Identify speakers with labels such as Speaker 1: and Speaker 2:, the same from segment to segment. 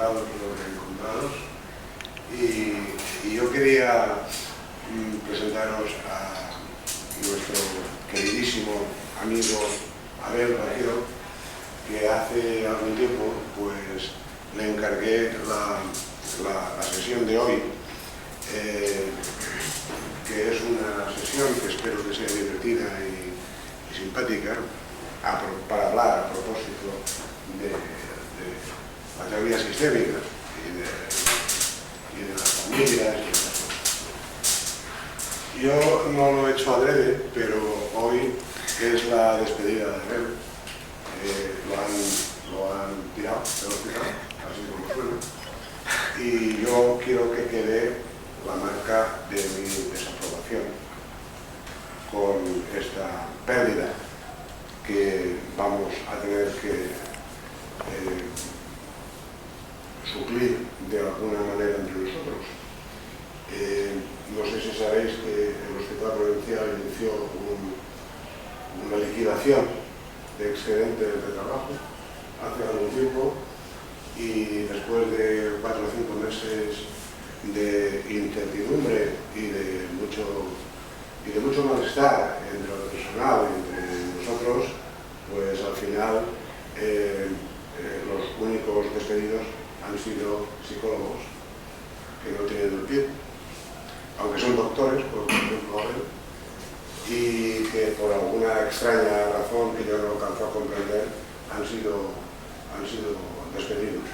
Speaker 1: encontrados los reencontrados. Y yo quería presentaros a nuestro queridísimo amigo Abel Vaquero, que hace algún tiempo pues le encargué la sesión de hoy, que es una sesión que espero que sea divertida y simpática, para hablar a propósito de la teoría sistémica y de las familias y de las cosas. Yo no lo he hecho adrede, pero hoy es la despedida de Abel. Lo han tirado del hospital, así como suena. Y yo quiero que quede la marca de mi desaprobación con esta pérdida que vamos a tener que suplir de alguna manera entre nosotros. No sé si sabéis que el Hospital Provincial inició una liquidación de excedentes de trabajo hace algún tiempo, y después de 4 o 5 meses de incertidumbre y de mucho malestar entre el personal, entre nosotros, pues al final los únicos despedidos han sido psicólogos que no tienen el pie, aunque son doctores, por ejemplo Abel, y que por alguna extraña razón que yo no alcanzo a comprender han sido despedidos.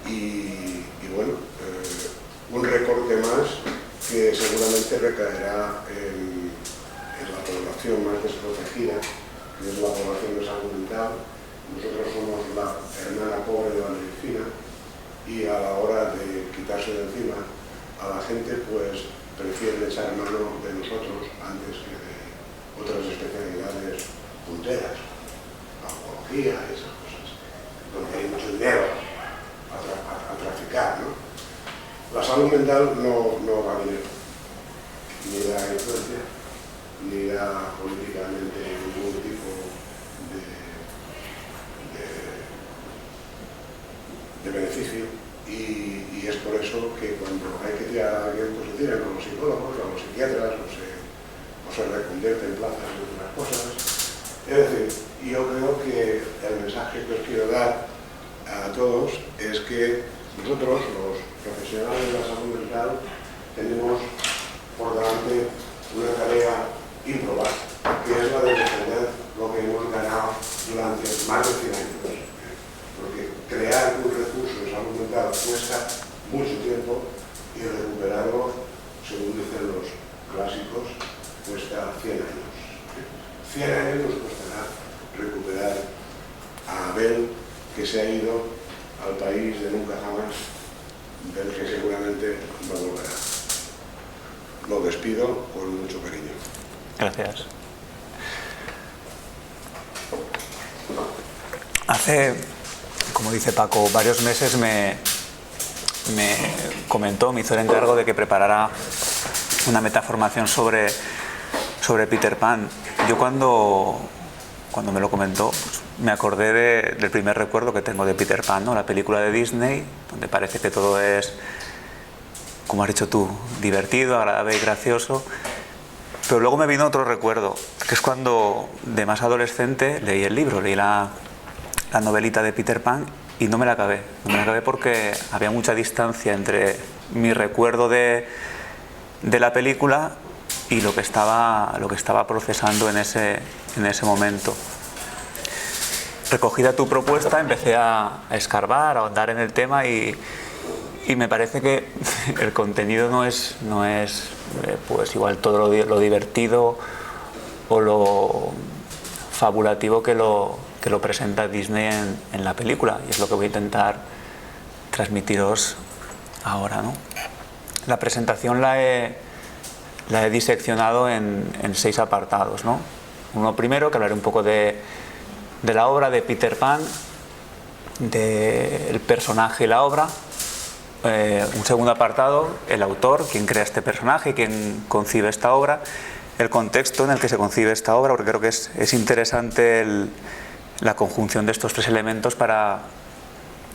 Speaker 1: Y bueno, un recorte más que seguramente recaerá en la población más desprotegida, que es la población de salud mental. Nosotros somos la hermana pobre de la medicina, y a la hora de quitarse de encima a la gente, pues prefieren echar mano de nosotros antes que de otras especialidades punteras, la oncología y esas cosas, donde hay mucho dinero a traficar, ¿no? La salud mental no va dinero, ni da influencia, ni da políticamente ningún tipo de beneficio, y es por eso que cuando hay que tirar a alguien, pues se tiran con los psicólogos o los psiquiatras, o se reconvierte en plazas y otras cosas. Es decir, yo creo que el mensaje que os quiero dar a todos es que nosotros, los profesionales de la salud mental, tenemos por delante una tarea ímproba, que es la de defender lo que hemos ganado durante más de 100 años. Porque crear un recurso de salud mental cuesta mucho tiempo, y recuperarlo, según dicen los clásicos, cuesta 100 años. 100 años nos costará recuperar a Abel, que se ha ido al país de nunca jamás, del que seguramente no volverá. Lo despido con mucho cariño.
Speaker 2: Gracias. Hace, como dice Paco, varios meses me hizo el encargo de que preparara una metaformación sobre Peter Pan. Yo cuando me lo comentó, pues, me acordé del primer recuerdo que tengo de Peter Pan, ¿no? La película de Disney, donde parece que todo es, como has dicho tú, divertido, agradable y gracioso. Pero luego me vino otro recuerdo, que es cuando de más adolescente leí el libro, leí la novelita de Peter Pan, y no me la acabé. No me la acabé porque había mucha distancia entre mi recuerdo de la película y lo que estaba procesando en ese momento. Recogida tu propuesta, empecé a escarbar, a ahondar en el tema, y me parece que el contenido no es pues igual todo lo divertido o lo fabulativo que lo presenta Disney en la película, y es lo que voy a intentar transmitiros ahora, ¿no? La presentación la he diseccionado en 6 apartados, ¿no? Uno primero, que hablaré un poco de la obra de Peter Pan, del personaje y la obra. Un segundo apartado, el autor, quién crea este personaje, quién concibe esta obra, el contexto en el que se concibe esta obra, porque creo que es interesante la conjunción de estos 3 elementos para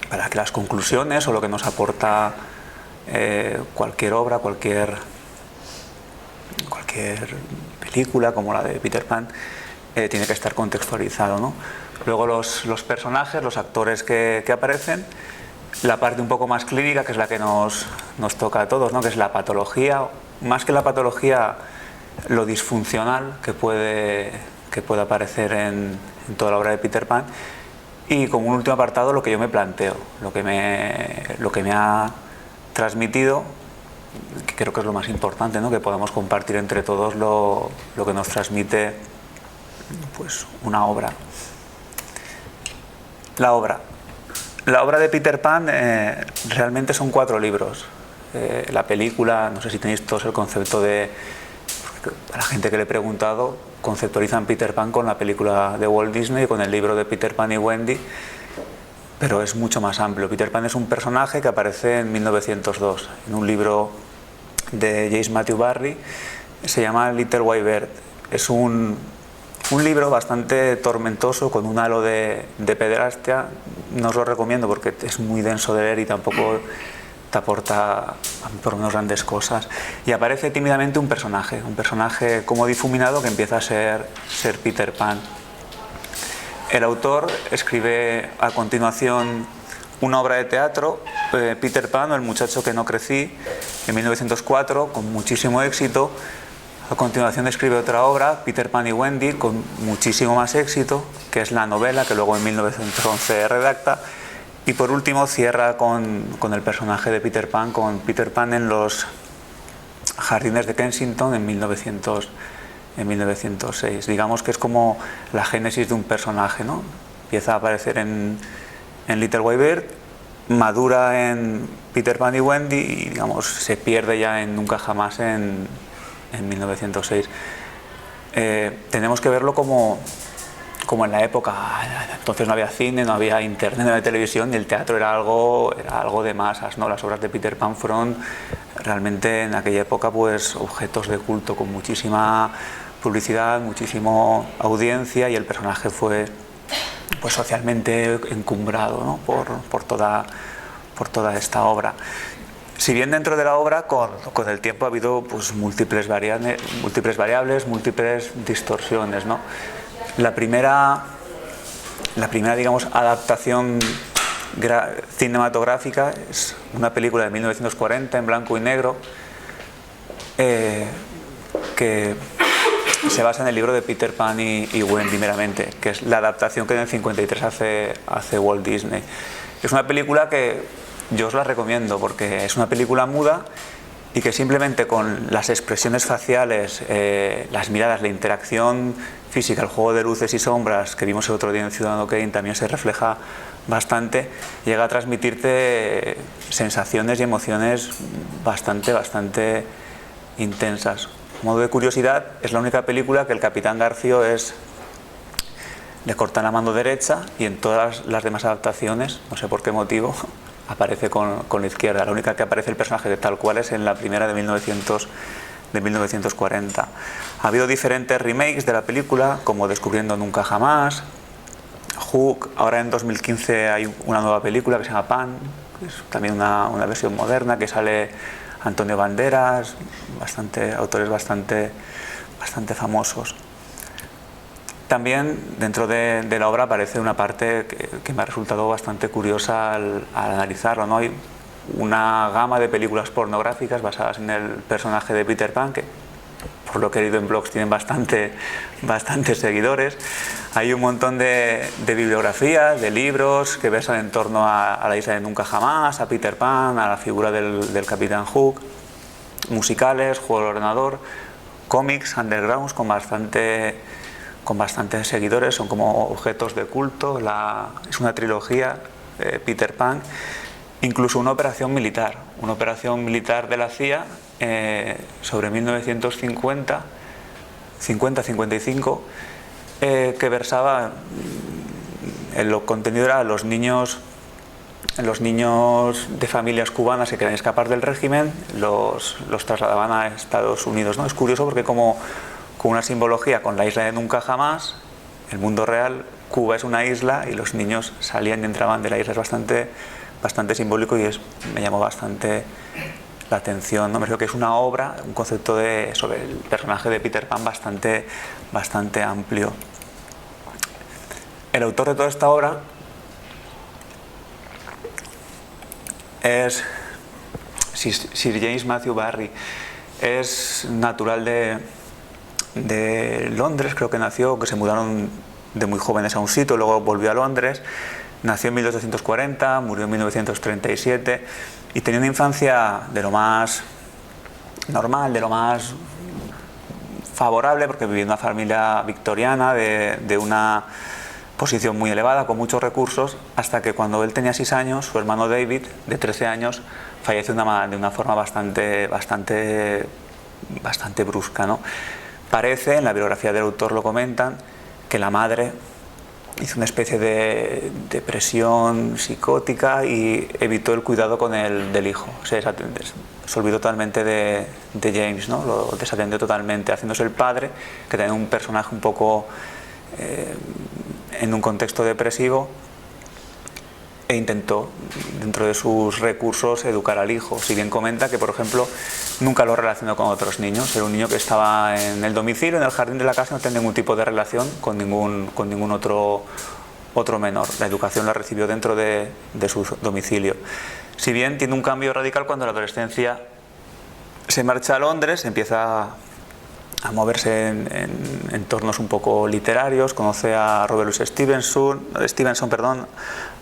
Speaker 2: para que las conclusiones o lo que nos aporta cualquier obra, cualquier película como la de Peter Pan, tiene que estar contextualizado, ¿no? Luego los personajes, los actores que aparecen, la parte un poco más clínica, que es la que nos toca a todos, ¿no? Que es la patología, más que la patología, lo disfuncional que puede aparecer en toda la obra de Peter Pan. Y como un último apartado, lo que yo me planteo, lo que me ha transmitido, que creo que es lo más importante, ¿no? Que podamos compartir entre todos lo que nos transmite, pues, una obra. La obra de Peter Pan realmente son 4 libros. La película, no sé si tenéis todos el concepto de... A la gente que le he preguntado, conceptualizan Peter Pan con la película de Walt Disney, con el libro de Peter Pan y Wendy, pero es mucho más amplio. Peter Pan es un personaje que aparece en 1902, en un libro de James Matthew Barrie, se llama Little White Bird. Es un libro bastante tormentoso, con un halo de pederastia. No os lo recomiendo porque es muy denso de leer y tampoco te aporta por unas grandes cosas. Y aparece tímidamente un personaje como difuminado que empieza a ser Peter Pan. El autor escribe a continuación una obra de teatro, Peter Pan o el muchacho que no crecí, en 1904, con muchísimo éxito. A continuación escribe otra obra, Peter Pan y Wendy, con muchísimo más éxito, que es la novela que luego en 1911 redacta. Y por último cierra con el personaje de Peter Pan, con Peter Pan en los jardines de Kensington en 1906. Digamos que es como la génesis de un personaje, ¿no? Empieza a aparecer en Little White Bird, madura en Peter Pan y Wendy y, digamos, se pierde ya en Nunca Jamás en 1906. Tenemos que verlo como en la época. Entonces no había cine, no había internet, no había televisión, y el teatro era algo de masas, ¿no? Las obras de Peter Pan fueron realmente en aquella época, pues, objetos de culto, con muchísima publicidad, muchísima audiencia, y el personaje fue, pues, socialmente encumbrado, ¿no? por toda esta obra. Si bien dentro de la obra, con el tiempo ha habido, pues, múltiples variables, múltiples distorsiones, ¿no? La primera, digamos, adaptación cinematográfica es una película de 1940 en blanco y negro, que se basa en el libro de Peter Pan y Wendy meramente, que es la adaptación que en el 53 hace Walt Disney. Es una película que yo os la recomiendo porque es una película muda y que simplemente con las expresiones faciales, las miradas, la interacción física, el juego de luces y sombras que vimos el otro día en Ciudadano Kane también se refleja bastante, llega a transmitirte sensaciones y emociones bastante intensas. A modo de curiosidad, es la única película que el Capitán Garfio le cortan la mano derecha y en todas las demás adaptaciones, no sé por qué motivo, aparece con la izquierda. La única que aparece el personaje de tal cual es en la primera de 1940. Ha habido diferentes remakes de la película, como Descubriendo Nunca Jamás, Hook. Ahora en 2015 hay una nueva película que se llama Pan, que es también una versión moderna, que sale Antonio Banderas, autores bastante famosos. También dentro de la obra aparece una parte que me ha resultado bastante curiosa al analizarlo, ¿no? Hay una gama de películas pornográficas basadas en el personaje de Peter Pan, que por lo que he leído en blogs tienen bastantes seguidores. Hay un montón de bibliografías, de libros que versan en torno a la isla de Nunca Jamás, a Peter Pan, a la figura del Capitán Hook, musicales, juegos de ordenador, cómics undergrounds con bastantes seguidores, son como objetos de culto. Es una trilogía, Peter Pan. Incluso una operación militar de la CIA sobre 1950-55, que versaba en lo contenido era los niños de familias cubanas que querían escapar del régimen, los trasladaban a Estados Unidos, ¿no? Es curioso porque como con una simbología con la isla de Nunca Jamás, el mundo real, Cuba es una isla y los niños salían y entraban de la isla. Es bastante simbólico y me llamó bastante la atención, ¿no? Me creo que es una obra, un concepto sobre el personaje de Peter Pan bastante amplio. El autor de toda esta obra es Sir James Matthew Barrie. Es natural de Londres, creo que nació, que se mudaron de muy jóvenes a un sitio, luego volvió a Londres. Nació en 1840, murió en 1937 y tenía una infancia de lo más normal, de lo más favorable, porque vivía en una familia victoriana de una posición muy elevada, con muchos recursos, hasta que cuando él tenía 6 años, su hermano David, de 13 años, falleció de una forma bastante brusca, ¿no? Parece, en la biografía del autor lo comentan, que la madre hizo una especie de depresión psicótica y evitó el cuidado del hijo. O sea, se olvidó totalmente de James, ¿no? Lo desatendió totalmente, haciéndose el padre, que tenía un personaje un poco en un contexto depresivo, e intentó, dentro de sus recursos, educar al hijo. Si bien comenta que, por ejemplo, nunca lo relacionó con otros niños. Era un niño que estaba en el domicilio, en el jardín de la casa, no tenía ningún tipo de relación con ningún otro menor. La educación la recibió dentro de su domicilio. Si bien tiene un cambio radical cuando en la adolescencia se marcha a Londres, empieza a moverse en entornos un poco literarios, conoce a Robert Louis Stevenson,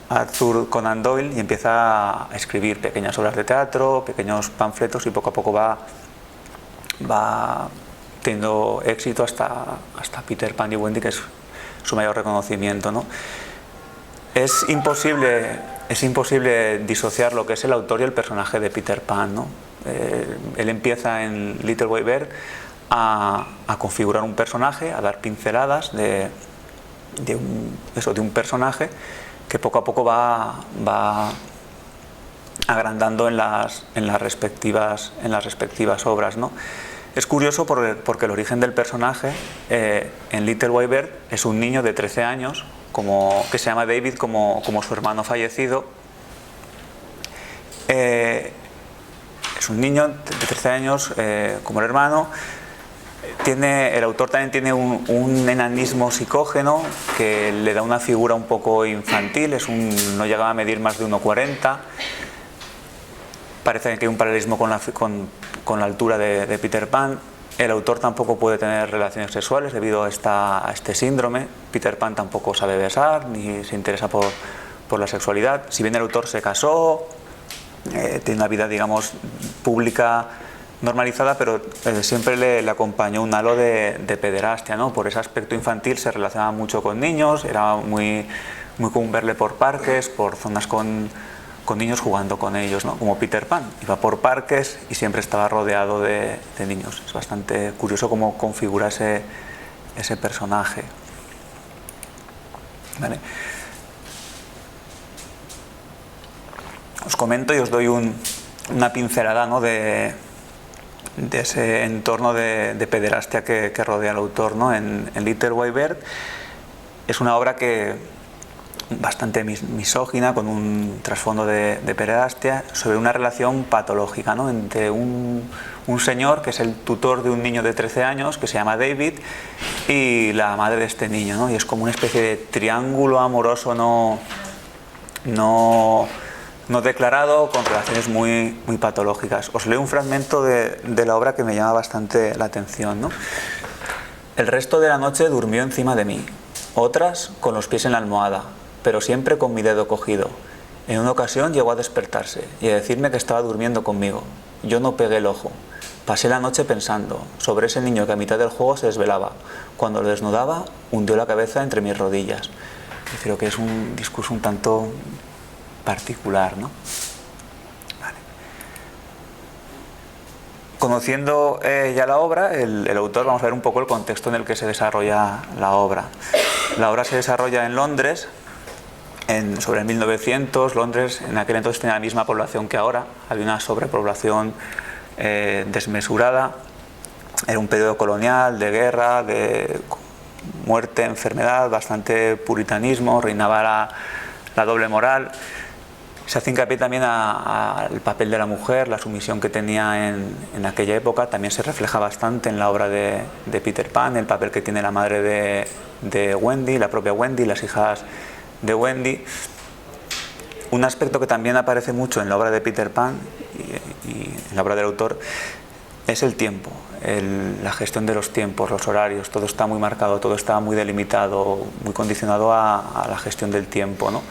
Speaker 2: Arthur Conan Doyle, y empieza a escribir pequeñas obras de teatro, pequeños panfletos, y poco a poco va teniendo éxito hasta Peter Pan y Wendy, que es su mayor reconocimiento, ¿no? Es imposible disociar lo que es el autor y el personaje de Peter Pan, ¿no? Él empieza en Little White Bird a configurar un personaje, a dar pinceladas de un personaje que poco a poco va agrandando en las respectivas obras, ¿no? Es curioso porque el origen del personaje en Little White Bird es un niño de 13 años que se llama David, como su hermano fallecido. Es un niño de 13 años como el hermano. El autor también tiene un enanismo psicógeno que le da una figura un poco infantil, no llegaba a medir más de 1,40. Parece que hay un paralelismo con la altura de Peter Pan. El autor tampoco puede tener relaciones sexuales debido a este síndrome. Peter Pan tampoco sabe besar ni se interesa por la sexualidad. Si bien el autor se casó, tiene una vida, digamos, pública normalizada, pero siempre le acompañó un halo de pederastia, ¿no? Por ese aspecto infantil se relacionaba mucho con niños, era muy común verle por parques, por zonas con niños, jugando con ellos, ¿no? Como Peter Pan, iba por parques y siempre estaba rodeado de niños. Es bastante curioso cómo configura ese personaje. ¿Vale? Os comento y os doy una pincelada, ¿no? de ese entorno de pederastia que rodea al autor, ¿no? En Little White Bird es una obra bastante misógina, con un trasfondo de pederastia, sobre una relación patológica, ¿no? Entre un señor que es el tutor de un niño de 13 años que se llama David y la madre de este niño, ¿no? Y es como una especie de triángulo amoroso no declarado, con relaciones muy patológicas. Os leo un fragmento de la obra que me llama bastante la atención, ¿no? El resto de la noche durmió encima de mí, otras con los pies en la almohada, pero siempre con mi dedo cogido. En una ocasión llegó a despertarse y a decirme que estaba durmiendo conmigo. Yo no pegué el ojo. Pasé la noche pensando sobre ese niño que a mitad del juego se desvelaba. Cuando lo desnudaba, hundió la cabeza entre mis rodillas. Yo creo que es un discurso un tanto particular, ¿no? Vale. Conociendo ya la obra, el autor, vamos a ver un poco el contexto en el que se desarrolla la obra. La obra se desarrolla en Londres, sobre el 1900. Londres en aquel entonces tenía la misma población que ahora, había una sobrepoblación desmesurada, era un periodo colonial, de guerra, de muerte, enfermedad, bastante puritanismo, reinaba la doble moral. Se hace hincapié también al papel de la mujer, la sumisión que tenía en aquella época. También se refleja bastante en la obra de Peter Pan, el papel que tiene la madre de Wendy, la propia Wendy, las hijas de Wendy. Un aspecto que también aparece mucho en la obra de Peter Pan y en la obra del autor es el tiempo, la gestión de los tiempos, los horarios. Todo está muy marcado, todo está muy delimitado, muy condicionado a la gestión del tiempo, ¿no?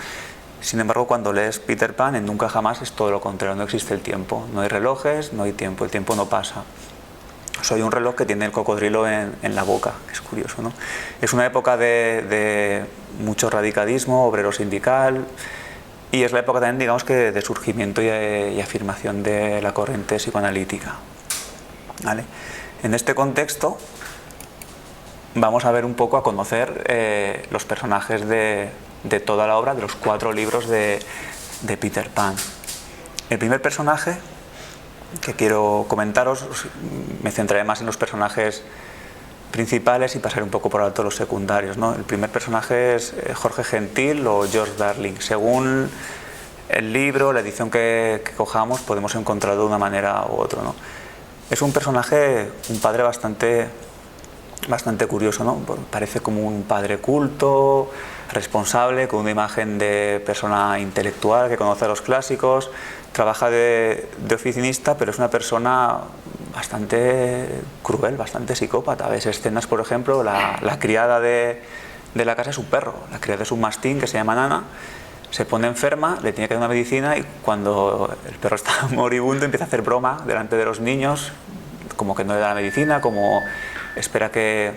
Speaker 2: Sin embargo, cuando lees Peter Pan, en Nunca Jamás es todo lo contrario, no existe el tiempo, no hay relojes, no hay tiempo, el tiempo no pasa. Soy un reloj que tiene el cocodrilo en la boca, que es curioso, ¿no? Es una época de mucho radicalismo, obrero sindical, y es la época también, digamos, que de surgimiento y afirmación de la corriente psicoanalítica, ¿vale? En este contexto vamos a ver un poco, a conocer los personajes de toda la obra, de los 4 libros de Peter Pan. El primer personaje que quiero comentaros, me centraré más en los personajes principales y pasaré un poco por alto los secundarios, ¿no? El primer personaje es Jorge Gentil o George Darling. Según el libro, la edición que cojamos, podemos encontrarlo de una manera u otra, ¿no? Es un personaje, un padre bastante curioso, ¿no? Parece como un padre culto, responsable, con una imagen de persona intelectual que conoce a los clásicos, trabaja de oficinista, pero es una persona bastante cruel, bastante psicópata. Ves escenas, por ejemplo, la criada de la casa es un perro, la criada es un mastín que se llama Nana, se pone enferma, le tiene que dar una medicina y cuando el perro está moribundo empieza a hacer broma delante de los niños, como que no le da la medicina, como espera que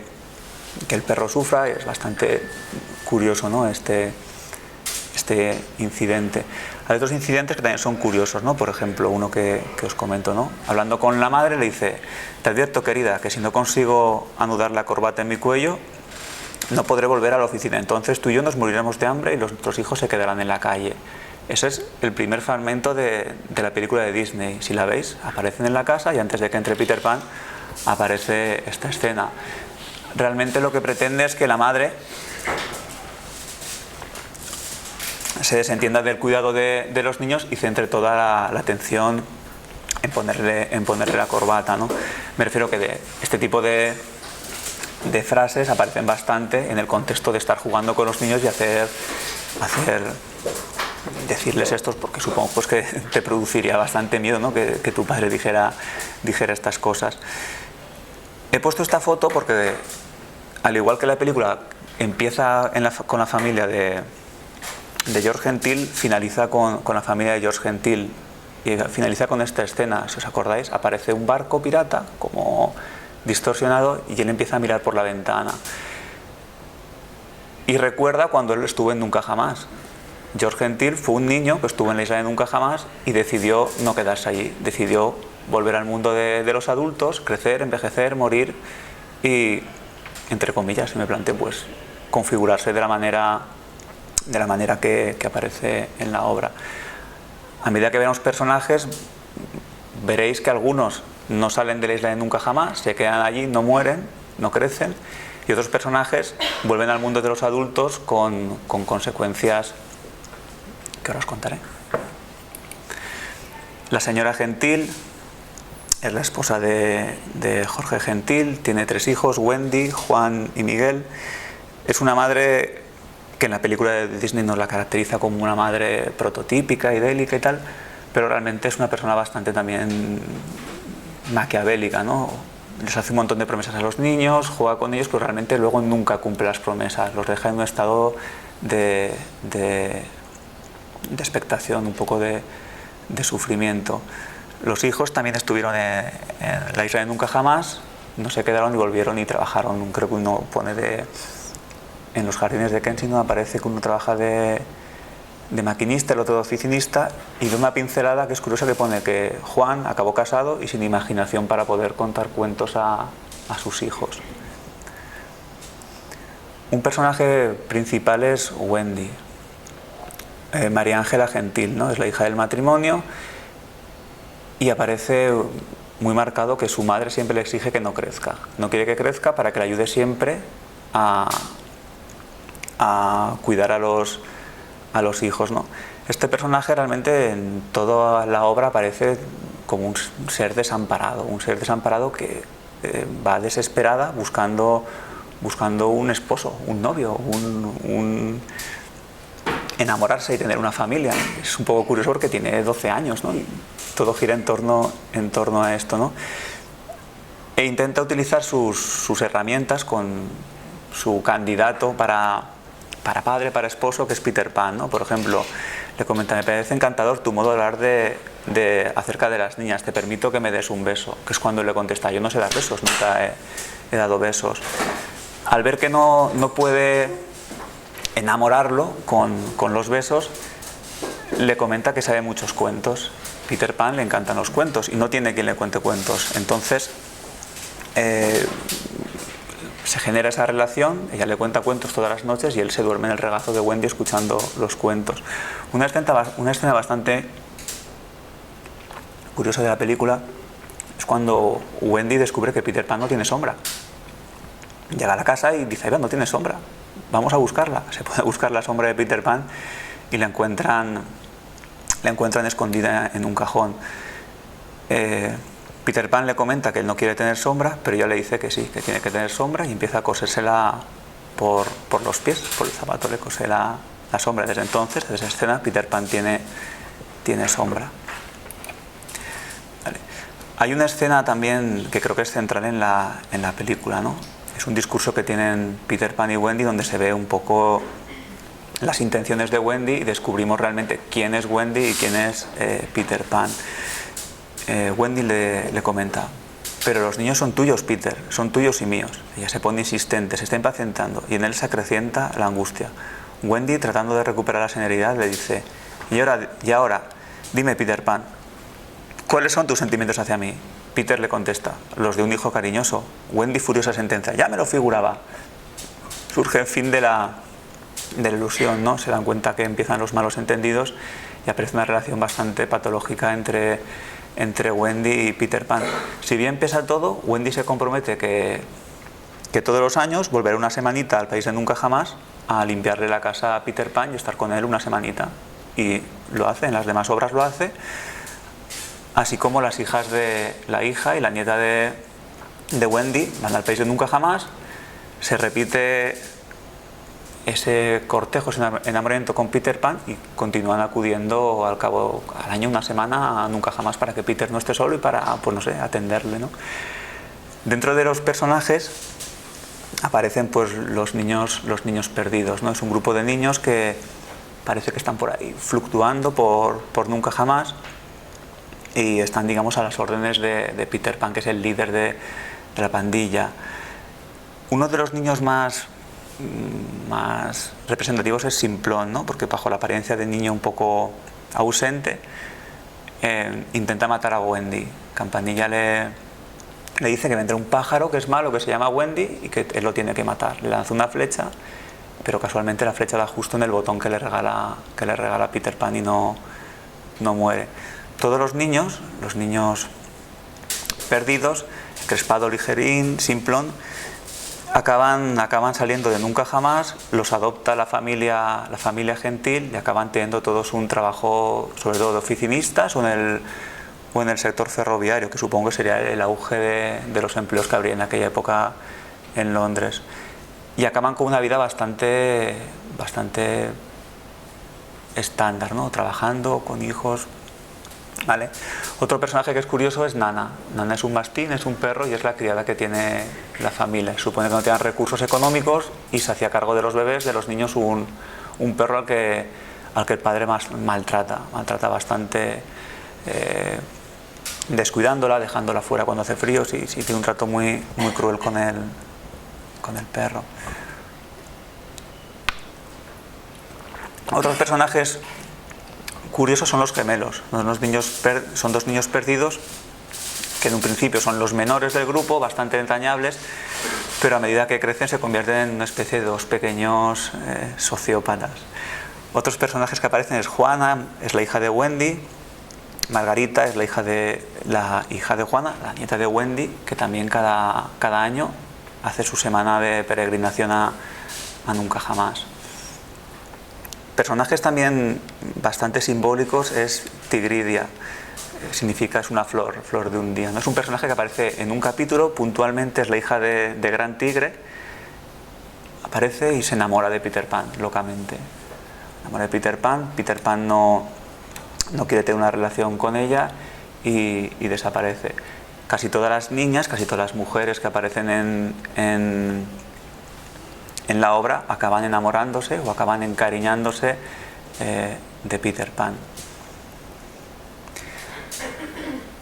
Speaker 2: el perro sufra, y es bastante curioso, ¿no? este incidente. Hay otros incidentes que también son curiosos, ¿no? Por ejemplo, uno que os comento, ¿no? Hablando con la madre le dice: te advierto, querida, que si no consigo anudar la corbata en mi cuello no podré volver a la oficina, entonces tú y yo nos moriremos de hambre y nuestros hijos se quedarán en la calle. Ese es el primer fragmento de la película de Disney. Si la veis, aparecen en la casa y antes de que entre Peter Pan aparece esta escena. Realmente lo que pretende es que la madre se desentienda del cuidado de los niños y centre toda la atención en ponerle la corbata, ¿no? Me refiero que de este tipo de frases aparecen bastante en el contexto de estar jugando con los niños y decirles estos, porque supongo pues que te produciría bastante miedo, ¿no? que tu padre dijera estas cosas. He puesto esta foto porque, al igual que la película empieza con la familia de George Gentil, finaliza con la familia de George Gentil y finaliza con esta escena. Si os acordáis, aparece un barco pirata como distorsionado y él empieza a mirar por la ventana y recuerda cuando él estuvo en Nunca Jamás. George Gentil fue un niño que estuvo en la isla de Nunca Jamás y decidió no quedarse allí, decidió volver al mundo de los adultos, crecer, envejecer, morir y, entre comillas, se me plantea, pues configurarse de la manera que aparece en la obra. A medida que veamos personajes, veréis que algunos no salen de la isla de Nunca Jamás, se quedan allí, no mueren, no crecen, y otros personajes vuelven al mundo de los adultos con consecuencias que ahora os contaré. La señora Gentil es la esposa de Jorge Gentil, tiene 3 hijos, Wendy, Juan y Miguel. Es una madre que en la película de Disney nos la caracteriza como una madre prototípica, idélica y tal, pero realmente es una persona bastante también maquiavélica, ¿no? Les hace un montón de promesas a los niños, juega con ellos, pero realmente luego nunca cumple las promesas, los deja en un estado de expectación, un poco de sufrimiento. Los hijos también estuvieron en la isla de Nunca Jamás, no se quedaron y volvieron y trabajaron. Creo que uno pone en los jardines de Kensington, aparece que uno trabaja de maquinista, el otro de oficinista, y de una pincelada que es curiosa que pone que Juan acabó casado y sin imaginación para poder contar cuentos a sus hijos. Un personaje principal es Wendy, María Ángela Gentil, ¿no? Es la hija del matrimonio y aparece muy marcado que su madre siempre le exige que no crezca, no quiere que crezca para que le ayude siempre a cuidar a los a los hijos, ¿no? Este personaje realmente en toda la obra aparece como un ser desamparado que va desesperada buscando un esposo, un novio, enamorarse y tener una familia. Es un poco curioso porque tiene 12 años, ¿no? Y todo gira en torno a esto, ¿no? E intenta utilizar sus herramientas con su candidato para padre, para esposo, que es Peter Pan, ¿no? Por ejemplo, le comenta: me parece encantador tu modo de hablar acerca de las niñas, te permito que me des un beso, que es cuando él le contesta: yo no sé dar besos, nunca he dado besos. Al ver que no puede enamorarlo con los besos, le comenta que sabe muchos cuentos. Peter Pan le encantan los cuentos y no tiene quien le cuente cuentos. Entonces se genera esa relación, ella le cuenta cuentos todas las noches y él se duerme en el regazo de Wendy escuchando los cuentos. Una escena bastante curiosa de la película es cuando Wendy descubre que Peter Pan no tiene sombra. Llega a la casa y dice: no tiene sombra, vamos a buscarla. Se puede buscar la sombra de Peter Pan y la encuentran escondida en un cajón. Peter Pan le comenta que él no quiere tener sombra, pero ella le dice que sí, que tiene que tener sombra, y empieza a cosérsela por los pies, por el zapato le cose la sombra. Desde entonces, desde esa escena, Peter Pan tiene sombra. Vale. Hay una escena también que creo que es central en la película, ¿no? Es un discurso que tienen Peter Pan y Wendy donde se ve un poco las intenciones de Wendy y descubrimos realmente quién es Wendy y quién es Peter Pan. Wendy le comenta: pero los niños son tuyos, Peter, son tuyos y míos. Ella se pone insistente, se está impacientando y en él se acrecienta la angustia. Wendy, tratando de recuperar la serenidad, le dice: y ahora, dime, Peter Pan, ¿cuáles son tus sentimientos hacia mí? Peter le contesta: los de un hijo cariñoso. Wendy, furiosa, sentencia: ya me lo figuraba. Surge el fin de la ilusión, ¿no? Se dan cuenta que empiezan los malos entendidos y aparece una relación bastante patológica entre Wendy y Peter Pan. Si bien pesa todo, Wendy se compromete que todos los años volverá una semanita al país de nunca jamás a limpiarle la casa a Peter Pan y estar con él una semanita. Y lo hace, en las demás obras lo hace, así como las hijas de la hija y la nieta de Wendy van al país de nunca jamás. Se repite ese cortejo, ese enamoramiento con Peter Pan y continúan acudiendo al año, una semana, a nunca jamás, para que Peter no esté solo y para, pues no sé, atenderle, ¿no? Dentro de los personajes aparecen pues los niños perdidos, ¿no? Es un grupo de niños que parece que están por ahí fluctuando por nunca jamás y están, digamos, a las órdenes de Peter Pan, que es el líder de la pandilla. Uno de los niños más representativos es Simplón, ¿no? Porque bajo la apariencia de niño un poco ausente intenta matar a Wendy. Campanilla le dice que vendrá un pájaro que es malo, que se llama Wendy, y que él lo tiene que matar. Le lanza una flecha, pero casualmente la flecha da justo en el botón que le regala Peter Pan y no muere. Todos los niños perdidos, Crespado, Ligerín, Simplón, acaban saliendo de nunca jamás, los adopta la familia gentil y acaban teniendo todos un trabajo, sobre todo de oficinistas o en el sector ferroviario, que supongo que sería el auge de los empleos que habría en aquella época en Londres, y acaban con una vida bastante estándar, ¿no? Trabajando con hijos, ¿vale? Otro personaje que es curioso es Nana. Nana es un mastín, es un perro y es la criada que tiene la familia. Supone que no tengan recursos económicos y se hacía cargo de los bebés, de los niños, un perro al que el padre maltrata bastante, descuidándola, dejándola fuera cuando hace frío. Sí, tiene un trato muy cruel con el perro. Otros personajes curiosos son los gemelos. Son dos niños perdidos que en un principio son los menores del grupo, bastante entrañables, pero a medida que crecen se convierten en una especie de dos pequeños sociópatas. Otros personajes que aparecen es Juana, es la hija de Wendy. Margarita es la hija de Juana, la nieta de Wendy, que también cada año hace su semana de peregrinación a nunca jamás. personajes también bastante simbólicos es Tigridia. Significa es una flor, flor de un día, ¿no? Es un personaje que aparece en un capítulo, puntualmente es la hija de Gran Tigre, aparece y se enamora de Peter Pan locamente. Se enamora de Peter Pan no quiere tener una relación con ella y desaparece. Casi todas las niñas, casi todas las mujeres que aparecen en la obra acaban enamorándose o acaban encariñándose de Peter Pan.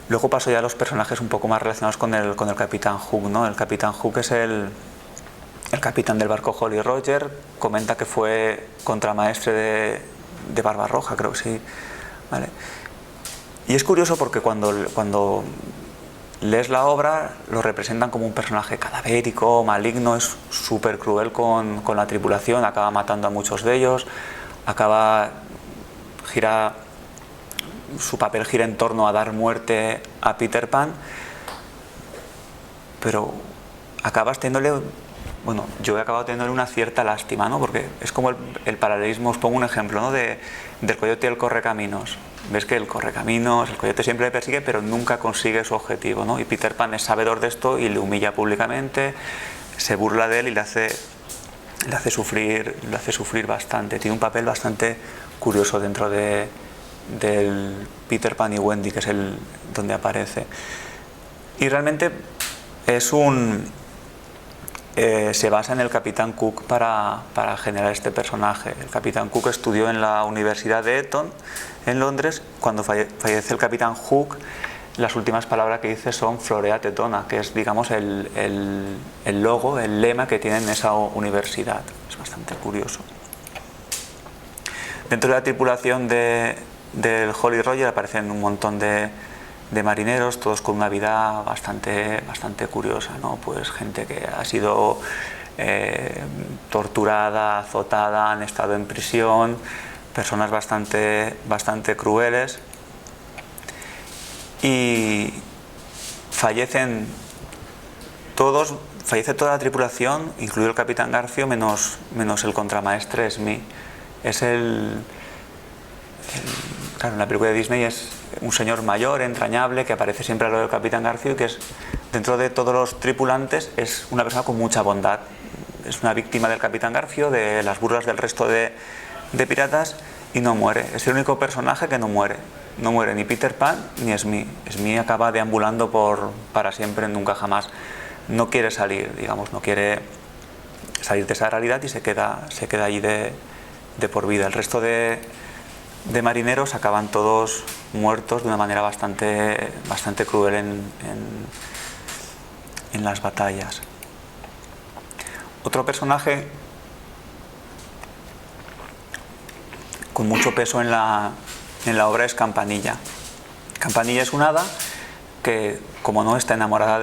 Speaker 2: Luego paso ya a los personajes un poco más relacionados con el Capitán Hook, ¿no? El Capitán Hook es el capitán del barco Jolly Roger. Comenta que fue contramaestre de Barbarroja, creo que sí, ¿vale? Y es curioso porque cuando lees la obra lo representan como un personaje cadavérico, maligno, es súper cruel con la tripulación, acaba matando a muchos de ellos, su papel gira en torno a dar muerte a Peter Pan, pero acabas teniéndole, bueno, yo he acabado teniéndole una cierta lástima, ¿no? Porque es como el paralelismo. Os pongo un ejemplo, ¿no? Del coyote y el correcaminos. Ves que el coyote siempre le persigue, pero nunca consigue su objetivo, ¿no? Y Peter Pan es sabedor de esto y le humilla públicamente, se burla de él y le hace sufrir bastante. Tiene un papel bastante curioso dentro del Peter Pan y Wendy, que es donde aparece. Y realmente se basa en el Capitán Cook para generar este personaje. El Capitán Cook estudió en la Universidad de Eton, en Londres. Cuando fallece el Capitán Hook, las últimas palabras que dice son Florea Tetona, que es, digamos, el logo, el lema que tiene en esa universidad. Es bastante curioso. Dentro de la tripulación del Jolly Roger aparecen un montón de marineros, todos con una vida bastante curiosa, ¿no? Pues gente que ha sido torturada, azotada, han estado en prisión, personas bastante crueles, y fallece toda la tripulación, incluido el Capitán Garfio, menos el contramaestre Smee. Es claro, en la película de Disney es un señor mayor, entrañable, que aparece siempre al lado del Capitán Garfio, que es, dentro de todos los tripulantes, es una persona con mucha bondad. Es una víctima del Capitán Garfio, de las burlas del resto de piratas, y no muere. Es el único personaje que no muere. No muere ni Peter Pan ni Smee. Smee acaba deambulando para siempre, nunca jamás. No quiere salir, digamos, no quiere salir de esa realidad y se queda allí de por vida. El resto de marineros acaban todos muertos de una manera bastante cruel en las batallas. Otro personaje con mucho peso en la obra es Campanilla. Campanilla es una hada que, como no, está enamorada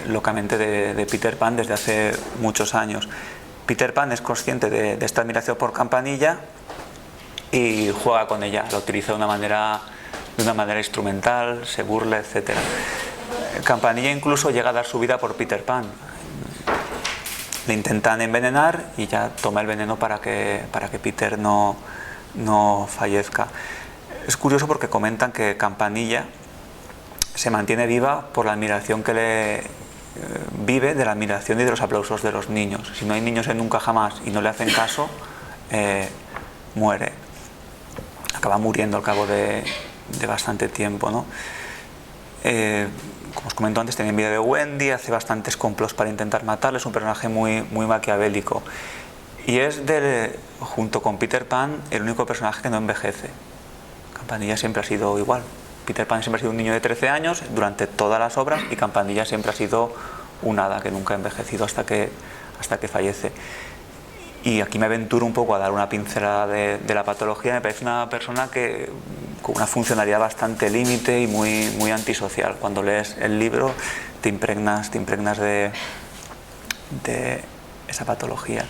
Speaker 2: locamente de Peter Pan desde hace muchos años. Peter Pan es consciente de esta admiración por Campanilla y juega con ella, la utiliza de una manera instrumental, se burla, etc. Campanilla incluso llega a dar su vida por Peter Pan. Le intentan envenenar y ya toma el veneno para que Peter no fallezca. Es curioso porque comentan que Campanilla se mantiene viva por la admiración que vive de la admiración y de los aplausos de los niños. Si no hay niños en Nunca Jamás y no le hacen caso, muere. Acaba muriendo al cabo de bastante tiempo, ¿no? Como os comento antes, tiene envidia de Wendy, hace bastantes complots para intentar matarle, es un personaje muy maquiavélico. Y es, junto con Peter Pan, el único personaje que no envejece. Campanilla siempre ha sido igual. Peter Pan siempre ha sido un niño de 13 años durante todas las obras, y Campanilla siempre ha sido un hada que nunca ha envejecido hasta que fallece. Y aquí me aventuro un poco a dar una pincelada de la patología. Me parece una persona con una funcionalidad bastante límite y muy antisocial. Cuando lees el libro te impregnas de esa patología.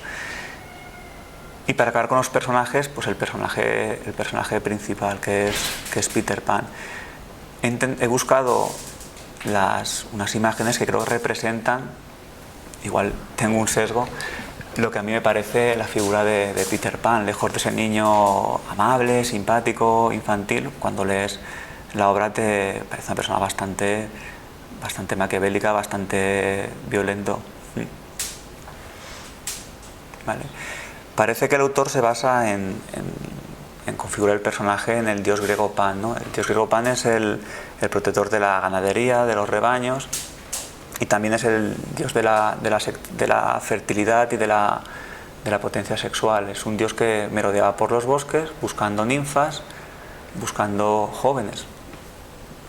Speaker 2: Y para acabar con los personajes, pues el personaje principal, que es Peter Pan. He buscado unas imágenes que creo que representan, igual tengo un sesgo, lo que a mí me parece la figura de Peter Pan, lejos de ese niño amable, simpático, infantil. Cuando lees la obra te parece una persona bastante maquiavélica, bastante violento. ¿Vale? Parece que el autor se basa en configurar el personaje en el dios griego Pan, ¿no? El dios griego Pan es el protector de la ganadería, de los rebaños, y también es el dios de la fertilidad y de la potencia sexual. Es un dios que merodeaba por los bosques buscando ninfas, buscando jóvenes.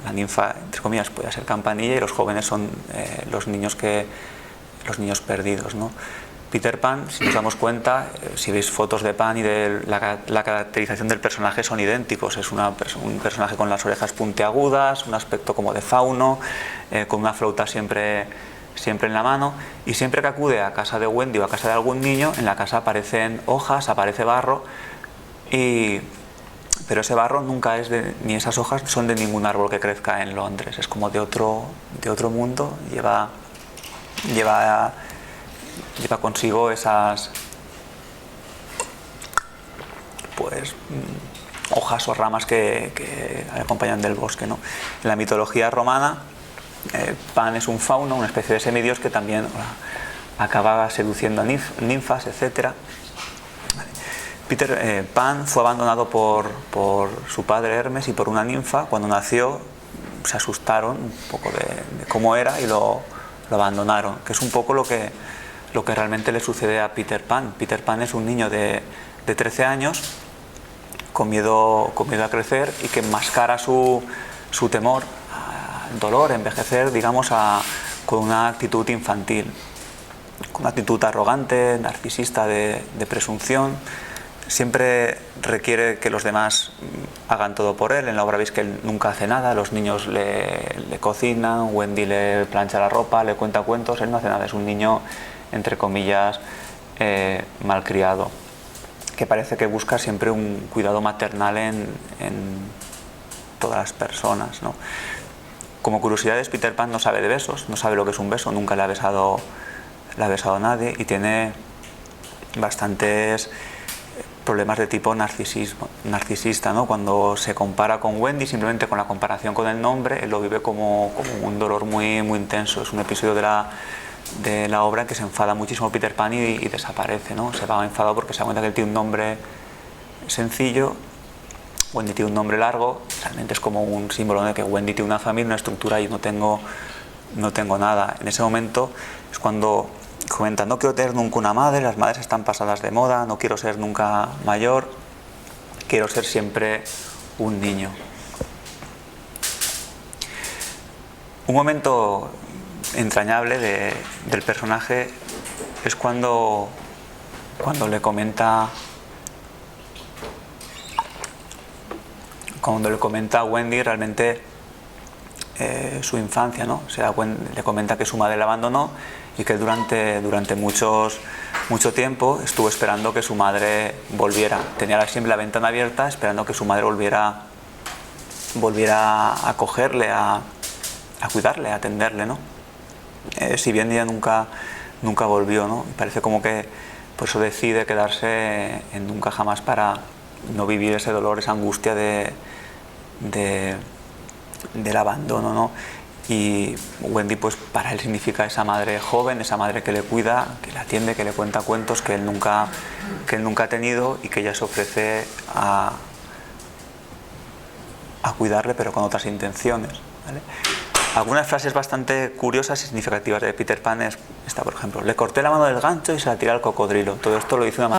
Speaker 2: La ninfa, entre comillas, puede ser Campanilla, y los jóvenes son los niños perdidos, ¿no? Peter Pan, si nos damos cuenta, si veis fotos de Pan y de la caracterización del personaje, son idénticos. Es un personaje con las orejas puntiagudas, un aspecto como de fauno, con una flauta siempre en la mano, y siempre que acude a casa de Wendy o a casa de algún niño, en la casa aparecen hojas, aparece barro, pero ese barro nunca es ni esas hojas son de ningún árbol que crezca en Londres. Es como de otro mundo. Lleva consigo esas hojas o ramas que acompañan del bosque, ¿no? En la mitología romana, Pan es un fauno, una especie de semidios que también acaba seduciendo a ninfas, etc. Pan fue abandonado por su padre Hermes y por una ninfa. Cuando nació se asustaron un poco de cómo era y lo abandonaron, que es un poco lo que realmente le sucede a Peter Pan. Peter Pan es un niño de 13 años con miedo a crecer, y que enmascara su temor al dolor, a envejecer, digamos, con una actitud infantil, con una actitud arrogante, narcisista, de presunción. Siempre requiere que los demás hagan todo por él. En la obra veis que él nunca hace nada. Los niños le cocinan, Wendy le plancha la ropa, le cuenta cuentos. Él no hace nada, es un niño, entre comillas, malcriado, que parece que busca siempre un cuidado maternal en todas las personas, ¿no? Como curiosidades, Peter Pan no sabe de besos, no sabe lo que es un beso, nunca le ha besado a nadie, y tiene bastantes problemas de tipo narcisista, ¿no? Cuando se compara con Wendy, simplemente con la comparación con el nombre, él lo vive como un dolor muy, muy intenso. Es un episodio de la obra en que se enfada muchísimo Peter Pan y desaparece, ¿no? Se va enfadado porque se da cuenta que él tiene un nombre sencillo, Wendy tiene un nombre largo. Realmente es como un símbolo de que Wendy tiene una familia, una estructura, y no tengo nada. En ese momento es cuando comenta: no quiero tener nunca una madre, las madres están pasadas de moda, no quiero ser nunca mayor, quiero ser siempre un niño. Un momento entrañable del personaje es cuando le comenta a Wendy realmente su infancia, ¿no? Le comenta que su madre la abandonó y que durante mucho tiempo estuvo esperando que su madre volviera. Tenía siempre la ventana abierta esperando que su madre volviera a acogerle, a cuidarle, a atenderle, ¿no? Si bien ella nunca volvió, ¿no? Parece como que por eso decide quedarse en Nunca Jamás, para no vivir ese dolor, esa angustia del abandono, ¿no? Y Wendy, pues para él significa esa madre joven, esa madre que le cuida, que le atiende, que le cuenta cuentos que él nunca ha tenido, y que ella se ofrece a cuidarle, pero con otras intenciones, ¿vale? Algunas frases bastante curiosas y significativas de Peter Pan es esta, por ejemplo: le corté la mano del gancho y se la tiré al cocodrilo. Todo esto lo dice una